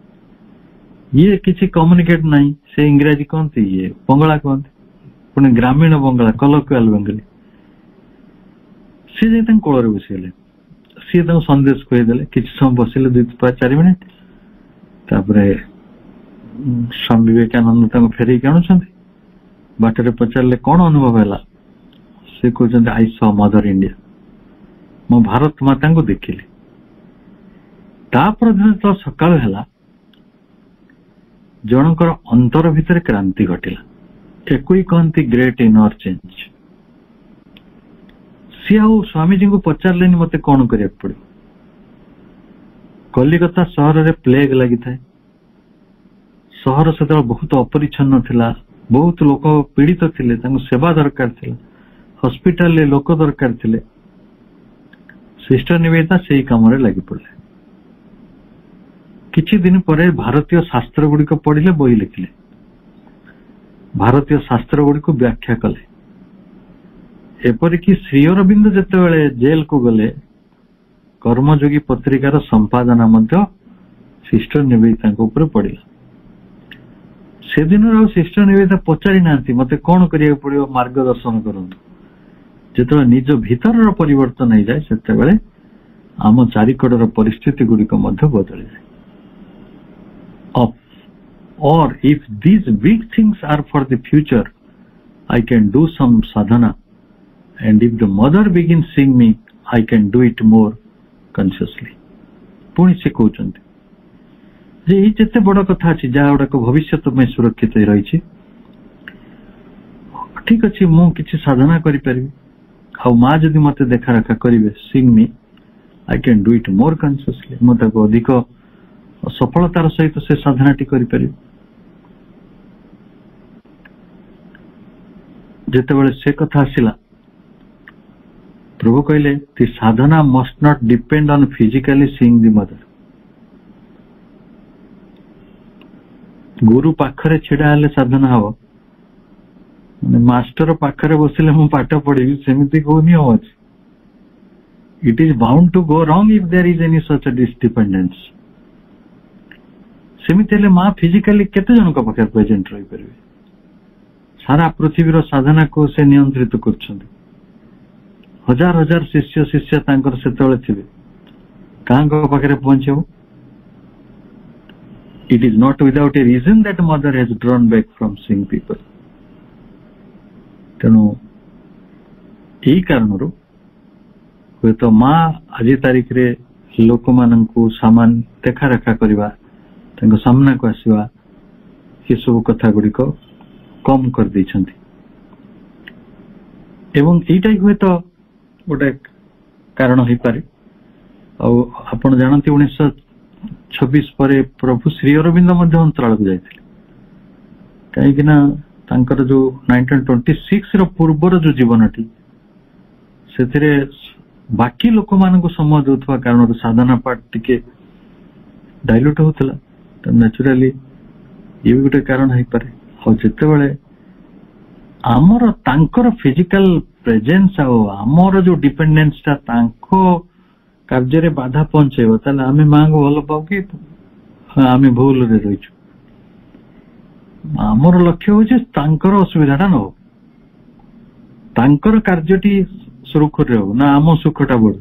S4: ये किसी कम्युनिकेट नहीं से इंग्राजी कहती ये बंगला कहती पुणी ग्रामीण बंगला कलोकियाल बेंगली सी जाई कोल बसगले सी संदेश कहीदेले किसी समय बसिले 2-4 मिनिट तापरे स्वामी विवेकानंद फेर आणुंट बाटर पचारे कौन अनुभव है से कहते आई सॉ मदर इंडिया मो भारत माता को देखिली तापर दिन तो सकाळ है जनकर अंतर भितर क्रांति घटिला एक कहती ग्रेट इनर चेंज सी आ स्वामीजी को पचारे मत कौन करिया पड़े कलिकता सहर में प्लेग लगी था सहर से बहुत अपरिच्छन्न थिला बहुत लोक पीड़ित थिले सेवा दरकार थिला हॉस्पिटल लोक दरकार थिले सिस्टर निवेदिता से काम लगी पड़े किछि दिन पर भारतीय शास्त्र गुड़िक पढ़िले बही लिखिले भारतीय शास्त्र गुड़िक व्याख्या कले एपरिक श्री अरविंद जेतेबेले जेल को गले कर्मयोगी पत्रिकार संपादना मध्य सिस्टर निवेदिता ऊपर पड़ा से दिन सिस्टर निवेदिता पचारि नांती मते कौन करिया पड़ियो मार्गदर्शन करंतु जेतेबेले निज भीतर परिवर्तन हो जाए सेतेबेले आम चारिकड़र परिस्थिति गुड़िक मध्य बदली जाए or if these big things are for the future I can do some sadhana and if the mother begins seeing me I can do it more consciously पुणी से कहते जे ये जिते बड़ कथा अच्छी जहाँ गुड़ाक भविष्य में सुरक्षित रही ठीक अच्छे मु किसी साधना करी आ माँ जदि मत देखा रखा करेंगे seeing me I can do it more consciously मुझे अधिक सफलतार सहित से साधनाटी करें जेतेबेले से कथा आसिला प्रभु कहले the sadhana must not depend on physically seeing the mother guru पाखरे छिड़ा हेले साधना हबो माने मास्टर पाखरे बसिले मु पाठ पढ़ी सेमिति को नियम अछि it is bound to go wrong if there is any such dependence सेमिति हेले मां फिजिकली केते जन को पाखे प्रेजेंट रही परबे सारा पृथ्वीर साधना को से नियंत्रित कर हजार हजार शिष्य शिष्य से थे क्या पाखे पहुंचे it is not without a reason that mother has drawn back from seeing people तेणु यही कारण हे तो माँ आज तारीख रे लोक मान सामान देखा रेखा करवा सामना को आसवा ये सब कथा गुड़िक कम कर देइछंती एवं एटा हुए तो गोटे कारण हो पारे आपण जानती 1926 पर प्रभु श्री अरविंद अंतराल को जाइए कहीं जो 1926 पूर्वर जो जीवनटी से बाकी लोक मान समय दूसरा कारण साधना पाठ टिके डाइल्यूट होता तो नेचुराली ये भी गोटे कारण हो पारे और जितेबले आमर तांकर फिजिकल प्रेजेंस आमर जो डिपेंडेंस कार्य रे बाधा पहुंचेब ताले आमे मां को भल पाऊ कि आमे भूल रे रही आमर लक्ष्य होचे तांकर असुविधाटा न हो तांकर कार्यटी सुरक्षित हो ना आम सुखटा बढ़ू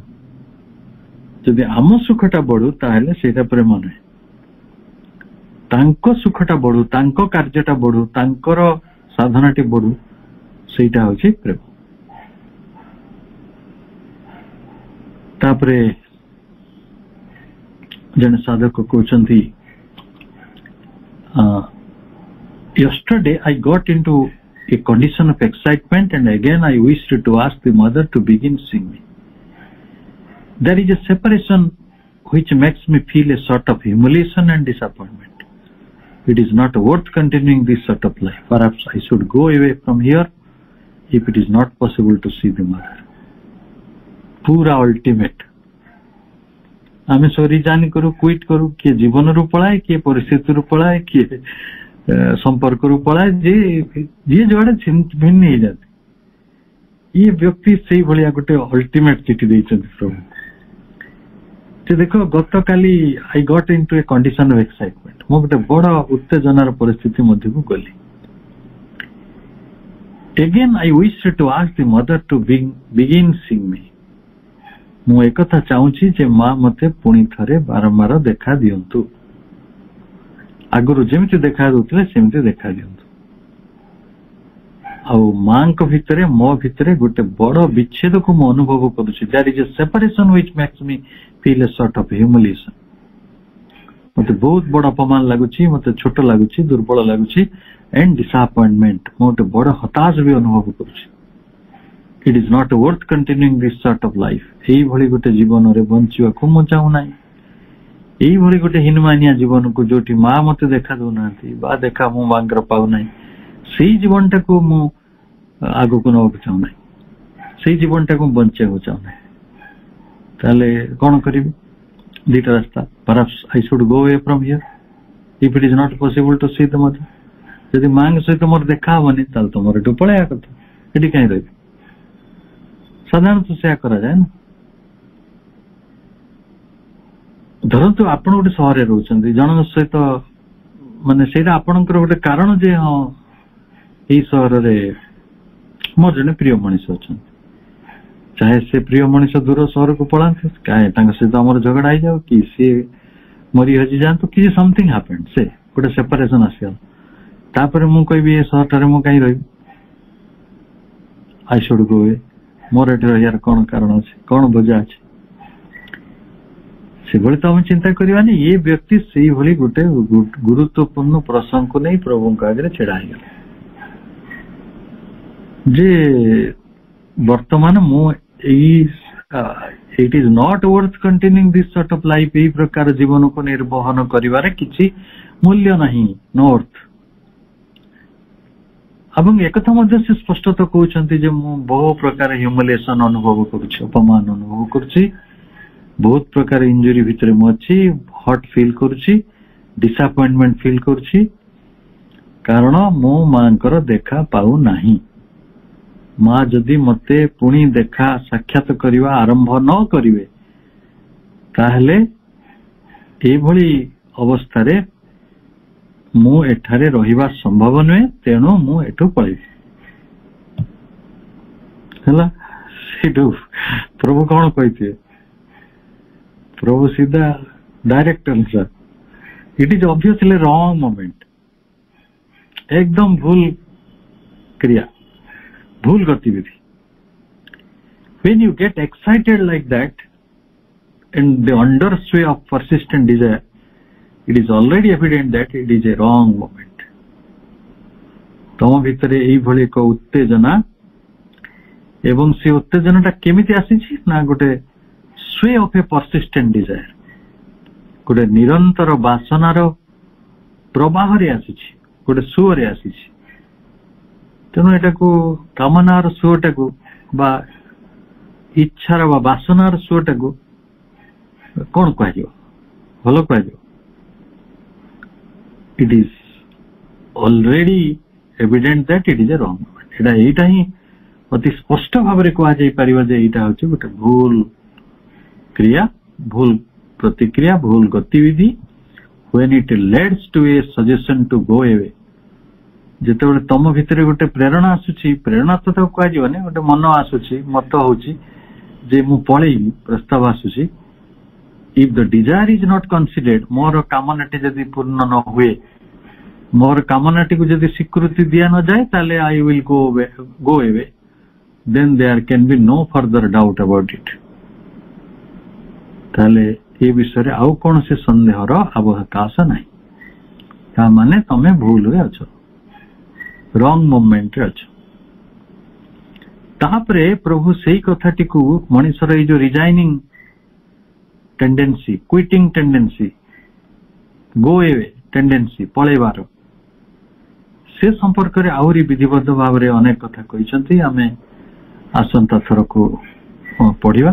S4: जदि आम सुखटा बढ़ू ताहले सेटा प्रेम नहे तांको सुखटा बढ़ू तांको कार्यटा बढ़ू तांकर साधनाटी बढ़ू सेटा होची प्रेम तापरे जन साधक कहते yesterday I got into a condition of excitement and again I wished to ask the mother to begin seeing me. There is a separation which makes me feel a sort of humiliation and disappointment. It is not worth continuing this sort of life. Perhaps I should go away from here if it is not possible to see the mother. पूरा ultimate आम सब resign करू quit करू किए जीवन रू पलाए किए परिस्थिति रू पलाए किए संपर्क रू पलाए जी जुआड़े भिन्न हो जाती ये व्यक्ति से भाया गोटे अल्टीमेट चिठी देते प्रभु देखो गत काली I got into a condition of excitement मो गोटे बड़ उत्तेजनार परिस्थिति मध्य को गली again I wish to ask the mother to begin seeing me मु एक कथा चाहूची जे मां मते पुणी थरे बारंबार देखा दियंतु आगुरु जेमिति देखा दोतले सेमिति देखा दियंतु आउ मां को भितरे मो भितरे गोटे बड़ विच्छेद को मु अनुभव करूची there is a separation which makes me feel a sort of humiliation मते बहुत बड़ अपमान लागुची मते छोट लागुची दुर्बल लागुची एंड डिसअपॉइंटमेंट मोटे बड़ हताश भी अनुभव करूची it is not worth continuing this sort of life एई भली गोटे जीवन रे बंचिवा को मु चाहू नाही एई भली गोटे हिनमानिया जीवन को जोटी मां मते देखा दो नाथी बा देखा मु मांगर पाउ नाही सेई जीवन टाको मु आगो को नब चाहू नाही सेई जीवन टाको बंचे को चाहू नाही ताले कोन करिबी दीटा रास्ता perhaps I should go away from here if it is not possible to see the mother यदि मांग सहित मोर देखा हबनी ताल तो मोर एटू पळया कथा एटी काई रही साधारणतः से करा जाए ना धरतु आपण गोटे सहर रोचंती जन सहित माने सेटा आपणकर गोटे कारण जे हाँ यही सहर रे मोर जने प्रिय मनीष अच्छा चाहे से प्रिय मनीष दूर सहर को पलाते काहे तांग सहित हमर झगड़ा आई जाओ कि से मरी हजी जान कि समथिंग हैपेंड से गोटे सेपरेशन आसिया तापर मु कहबी ए सहर टारे मु काई रही आई शुड गो अवे मोर एठी रहियार कोन कारण अछि कोन वजह अछि से भली तो हम चिंता करबानी ये व्यक्ति सेही भली गोटे गुरुत्वपूर्ण प्रसंग को नहीं प्रभु का आगे छेड़ा है जे वर्तमान मु it is not worth continuing this sort of life एई प्रकार जीवन को निर्वहन करिवारे किछि मूल्य नहीं नो अर्थ अब एक से स्पष्ट तो कहते जे मु बहु प्रकार ह्यूमिलिएशन अनुभव करुछि अपमान अनुभव करुछि बहुत प्रकार इंजुरी भितर मु अछि हर्ट फील करुछि डिसअपॉइंटमेंट फील करुछि कारण मो मांकर देखा पाउ नाही मां जदि मते पुणी देखा साक्षात करवा आरंभ न करिवे ताहले ए भली अवस्था रे मु एठारे रहिबा संभव नुहे तेणु मु एठु पळेबी हला सेठु प्रभु कोन कहिथे प्रभु सीधा direct answer it is obviously wrong moment एकदम भूल क्रिया भूल गतिविधि when you get excited like that and the undersway of persistent desire it is already evident that it is a wrong moment तम भितरे एई भली एक उत्तेजना एवं से उत्तेजनाटा केमिति आसीछि ना गोटे स्वे ऑफ ए परसिस्टेंट डिजायर गोटे निरंतर वासनार प्रवाह रे आसीछि गोटे सुअ रे आसीछि तेणु एटा को कामनार सुअटा को बा इच्छार बा वासनार सुअटा को कोन कहजियो भलो कहजियो it is already evident that it is a wrong moment एटा एटा ही अति स्पष्ट भाव रे कहा जाई परिबा जे एटा होची गोटे भूल क्रिया भूल प्रतिक्रिया भूल गतिविधि when it leads to a suggestion to go away जेतेबेले तम भितरे गोटे प्रेरणा आसुची प्रेरणा तो ताको कहा जीवने गोटे मन आसुची मत होची जे मु पळेई प्रस्ताव आसुची if the desire is not considered मोर कामनाटी जदि पूर्ण न हुए मोर कामनाटी को जदि स्वीकृति दिया न जाए ताले I will go away then there can be no further doubt about it ताले ये विषय रे आउ कोन से संदेह रो अवकाश नहीं ता माने तमे भूल रे अछो रॉन्ग मोमेंट रे अछो तापरे प्रभु सेही कथाटी को मनुष्यर जो resigning tendency quitting tendency go away tendency पळेबार से संपर्क रे आउरी विधिबद्ध भाव रे अनेक कथा कहिसंती आमे आसंता थर को पढिबा